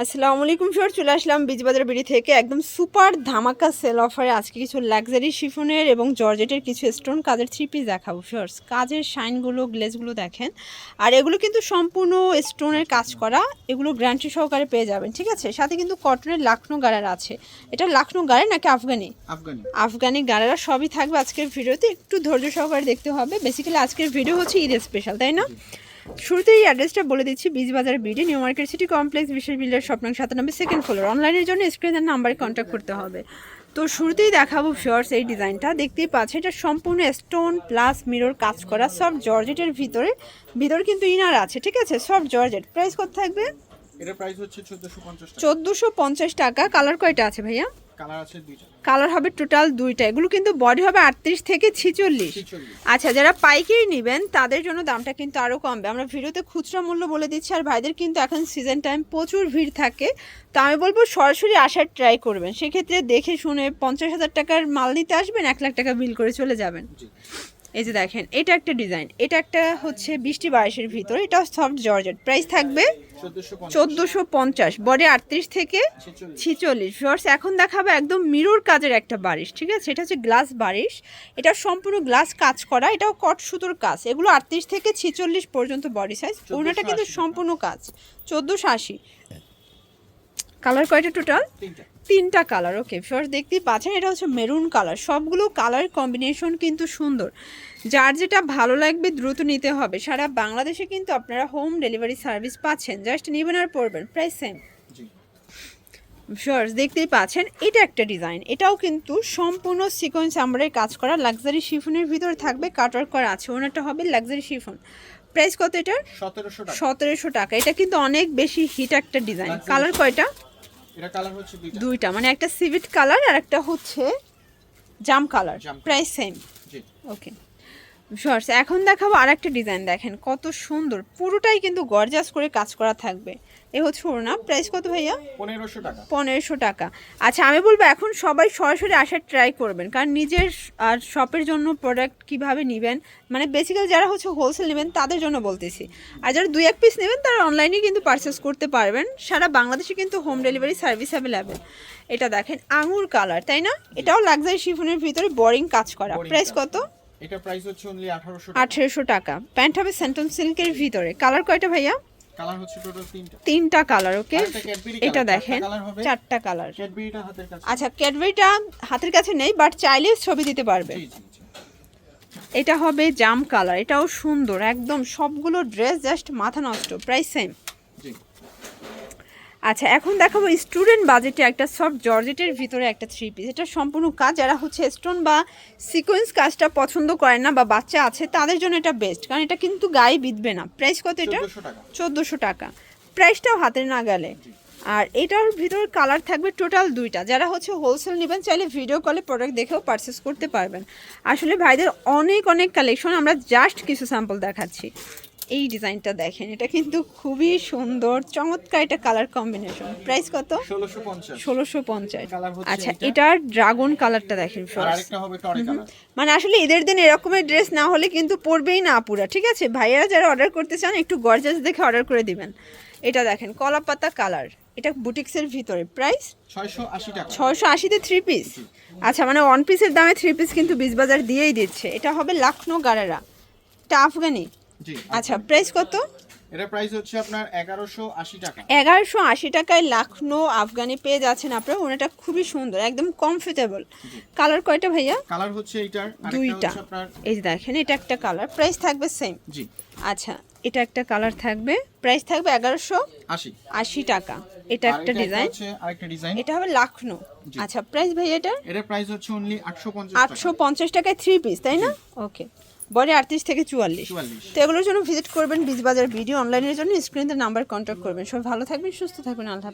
আসসালামু আলাইকুম ফিওর, চলে আসলাম বিজবাজার বিডি থেকে একদম সুপার ধামাকা সেল অফারে। আজকে কিছু লাক্সারি শিফনের এবং জর্জেটের কিছু স্টোন কাজের থ্রি পিস দেখাবো ফিওর্স। কাজের শাইনগুলো, গ্লেজগুলো দেখেন। আর এগুলো কিন্তু সম্পূর্ণ স্টোনের কাজ করা, এগুলো গ্যারান্টি সহকারে পেয়ে যাবেন, ঠিক আছে। সাথে কিন্তু কটনের লাখনো গাড়ারা আছে। এটা লাখনো গাড়ে নাকি আফগানি? আফগানি গাড়ারা সবই থাকবে আজকের ভিডিওতে। একটু ধৈর্য সহকারে দেখতে হবে। বেসিক্যালি আজকের ভিডিও হচ্ছে ঈদ স্পেশাল, তাই না? শুরুতেই অ্যাড্রেসটা বলে দিচ্ছি, বিজবাজার BD, new market city complex, বিশেষ বিল্ডার, শপ নং 97, সেকেন্ড ফ্লোর। অনলাইনের জন্য স্ক্রিনের নাম্বারে কন্ট্যাক্ট করতে হবে। তো শুরুতেই দেখাবো ফিওর্স এই ডিজাইনটা, দেখতেই পাচ্ছেন। এটা সম্পূর্ণ স্টোন প্লাস মিরর কাজ করা, সব জর্জেটের ভিতরে কিন্তু ইনার আছে, ঠিক আছে। সব জর্জেট। প্রাইস কত থাকবে? এটার প্রাইস হচ্ছে 1450 টাকা। 1450 টাকা। কালার কয়টা আছে ভাইয়া? কালার আছে দুইটা। কালার হবে টোটাল দুইটা। এগুলো কিন্তু বডি হবে 38 থেকে 46। আচ্ছা, যারা পাইকারি নেবেন তাদের জন্য দামটা কিন্তু আরও কমবে। আমরা ভিডিওতে খুচরা মূল্য বলে দিচ্ছি। আর ভাইদের কিন্তু এখন সিজন টাইম, প্রচুর ভিড় থাকে। তো আমি বলবো সরাসরি আসার ট্রাই করবেন। সেক্ষেত্রে দেখে শুনে 50,000 টাকার মাল নিতে আসবেন, 1 লাখ টাকা বিল করে চলে যাবেন। এই যে দেখেন, এটা একটা ডিজাইন, এটা একটা হচ্ছে 20-22-এর ভিতরে, এটা সফট জর্জেট। প্রাইস থাকবে 1450, বডি 38 থেকে 46। ভিউয়ার্স, এখন দেখাবো একদম মিরর কাজের একটা বারিশ, ঠিক আছে। এটা হচ্ছে গ্লাস বারিশ, এটা সম্পূর্ণ গ্লাস কাজ করা, এটাও কট সুতোর কাজ। এগুলো 38 থেকে 46 পর্যন্ত বডি সাইজ। ওনাটা কিন্তু সম্পূর্ণ কাজ। 1480। কালার কয়টা টোটাল? তিনটা কালার। ওকে ফার্স্ট দেখতেই পাচ্ছেন, এটা হচ্ছে মেরুন কালার। সবগুলো কালার কম্বিনেশন কিন্তু সুন্দর। যার যেটা ভালো লাগবে দ্রুত নিতে হবে। সারা বাংলাদেশে কিন্তু আপনারা হোম ডেলিভারি সার্ভিস পাচ্ছেন, জাস্ট নেবেন আর পড়বেন। Price same. ফার্স্ট দেখতেই পাচ্ছেন, এটা একটা ডিজাইন, এটাও কিন্তু সম্পূর্ণ সিকোয়েন্স আমরাই কাজ করা, লাক্সারি শিফনের ভিতরে থাকবে, কাটওয়ার্ক করা আছে। ওনারটা হবে লাক্সারি শিফন। প্রাইস কত এটার? 1700 টাকা। এটা কিন্তু অনেক বেশি হিট একটা ডিজাইন। কালার কয়টা? এটা কালার হচ্ছে দুইটা, মানে একটা সিভিট কালার আর একটা হচ্ছে জাম colour. Price same. Okay shorts, এখন দেখাবো আর একটা ডিজাইন। দেখেন কত সুন্দর, পুরোটাই কিন্তু গর্জাস করে কাজ করা থাকবে। এ হচ্ছে ওড়না। প্রাইস কত ভাইয়া? 1500 টাকা। 1500 টাকা। আচ্ছা, আমি বলবো এখন সবাই সরাসরি আসার ট্রাই করবেন, কারণ নিজের আর শপের জন্য প্রোডাক্ট কিভাবে নেবেন, মানে বেসিক্যালি যারা হচ্ছে হোলসেল নেবেন তাদের জন্য বলতেছি। আর যারা 2-1 পিস নেবেন তারা অনলাইনে কিন্তু পারচেস করতে পারবেন। সারা বাংলাদেশে কিন্তু হোম ডেলিভারি সার্ভিস অ্যাভেলেবেল। এটা দেখেন আঙুর কালার, তাই না? এটাও লাক্সারি শিফনের ভিতরে বোরিং কাজ করা। প্রাইস কত? এটা প্রাইস হচ্ছে অনলি 1800 টাকা। প্যান্ট হবে সেন্টন সিল্কের ভিতরে। কালার কয়টা ভাইয়া? কালার হচ্ছে টোটাল তিনটা কালার। ওকে, এটা দেখেন 4টা কালার। ক্যাডবেরিটা হাতের কাছে। আচ্ছা, ক্যাডবেরিটা হাতের কাছে নেই, বাট চাইলে ছবি দিতে পারবে। এটা হবে জাম কালার, এটাও সুন্দর একদম। সবগুলো ড্রেস জাস্ট মাথা নষ্ট। Price same. আচ্ছা, এখন দেখাবো স্টুডেন্ট বাজেটে একটা সফট জর্জেটের ভিতরে একটা থ্রি পিস। এটা সম্পূর্ণ কাজ। যারা হচ্ছে স্টোন বা সিকোয়েন্স কাজটা পছন্দ করেন না বা বাচ্চা আছে তাদের জন্য এটা বেস্ট, কারণ এটা কিন্তু গায়ে বিঁধবে না। প্রাইস কত এটা? 1400 টাকা। প্রাইসটাও হাতের না গেলে। আর এটার ভিতর কালার থাকবে টোটাল দুইটা। যারা হচ্ছে হোলসেল নেবেন চাইলে ভিডিও কলে প্রোডাক্ট দেখেও পারচেস করতে পারবেন। আসলে ভাইদের অনেক কালেকশন, আমরা জাস্ট কিছু স্যাম্পল দেখাচ্ছি। এই ডিজাইনটা দেখেন, এটা কিন্তু খুবই সুন্দর, চমৎকার। এটা কালার কম্বিনেশন। প্রাইস কত? 1650। আচ্ছা, এটার ড্রাগন কালারটা দেখেন। মানে আসলে ঈদের দিন এরকমের ড্রেস না হলে কিন্তু পরবেই না আপুরা, ঠিক আছে। ভাইয়ারা যারা অর্ডার করতে চান একটু গর্জাস দেখে অর্ডার করে দিবেন। এটা দেখেন কলা পাতা কালার, এটা বুটিক্সের ভিতরে। প্রাইস 680 টাকা। 680-তে 3 পিস। আচ্ছা, মানে 1 পিসের দামে 3 পিস কিন্তু বিজবাজার দিয়েই দিচ্ছে। এটা হবে লাখনো গারারা, এটা আফগানি। আচ্ছা, প্রাইস কত? এটা প্রাইস হচ্ছে আপনার 1180 টাকা। 1180 টাকায় লাখনো আফগানি পেয়ে যাচ্ছেন আপনারা। ওনাটা খুবই সুন্দর, একদম কমফোর্টেবল। কালার কয়টা ভাইয়া? কালার হচ্ছে এটার দুইটা। এই যে দেখেন, এটা একটা কালার। প্রাইস থাকবে সেম। জি। আচ্ছা, এটা একটা কালার থাকবে। প্রাইস থাকবে 1180 টাকা। এটা একটা ডিজাইন, আরেকটা ডিজাইন। এটা হবে লাখনো। আচ্ছা, প্রাইস ভাইয়া এটার প্রাইস হচ্ছে অনলি 850 টাকায় 3 পিস, তাই না? ওকে, বডি 38 থেকে 44। তো এগুলোর জন্য ভিজিট করবেন বিজবাজার ভিডিও। অনলাইনের জন্য স্ক্রিনের নাম্বার কন্ট্যাক্ট করবেন। সবাই ভালো থাকবেন, সুস্থ থাকবেন। আল্লাহ।